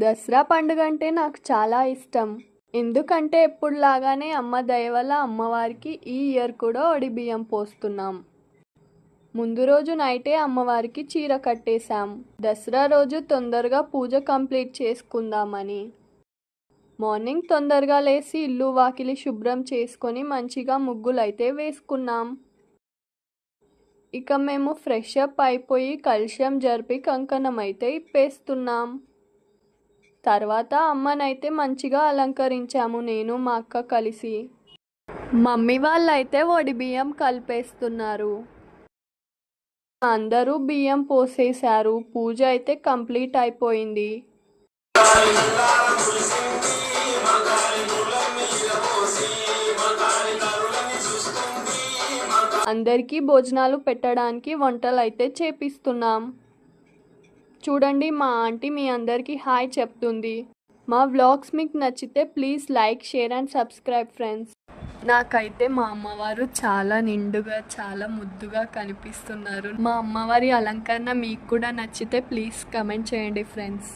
దసరా పండుగ అంటే నాకు చాలా ఇష్టం. ఎందుకంటే ఎప్పుడులాగానే అమ్మ దయ వల్ల అమ్మవారికి ఈ ఇయర్ కూడా బియ్యం పోస్తున్నాం. ముందు రోజు నైటే అమ్మవారికి చీర కట్టేశాం. దసరా రోజు తొందరగా పూజ కంప్లీట్ చేసుకుందామని మార్నింగ్ తొందరగా లేచి ఇల్లు వాకిలి శుభ్రం చేసుకొని మంచిగా ముగ్గులైతే వేసుకున్నాం. ఇక మేము ఫ్రెష్ అప్ అయిపోయి కలశం జరిపి కంకణం అయితే ఇప్పేస్తున్నాం. తర్వాత అమ్మనైతే మంచిగా అలంకరించాము నేను మా అక్క కలిసి. మమ్మీ వాళ్ళైతే బియ్యం కలిపేస్తున్నారు. అందరూ బియ్యం పోసేశారు. పూజ అయితే కంప్లీట్ అయిపోయింది. అందరికీ భోజనాలు పెట్టడానికి వంటలు అయితే చేపిస్తున్నాం. చూడండి, మా ఆంటీ మీ అందరికీ హాయ్ చెప్తుంది. మా వ్లాగ్స్ మీకు నచ్చితే please like, share and subscribe friends. నాకైతే మా అమ్మవారు చాలా నిండుగా చాలా ముద్దుగా కనిపిస్తున్నారు. మా అమ్మవారి అలంకరణ మీకు కూడా నచ్చితే ప్లీజ్ కమెంట్ చేయండి ఫ్రెండ్స్.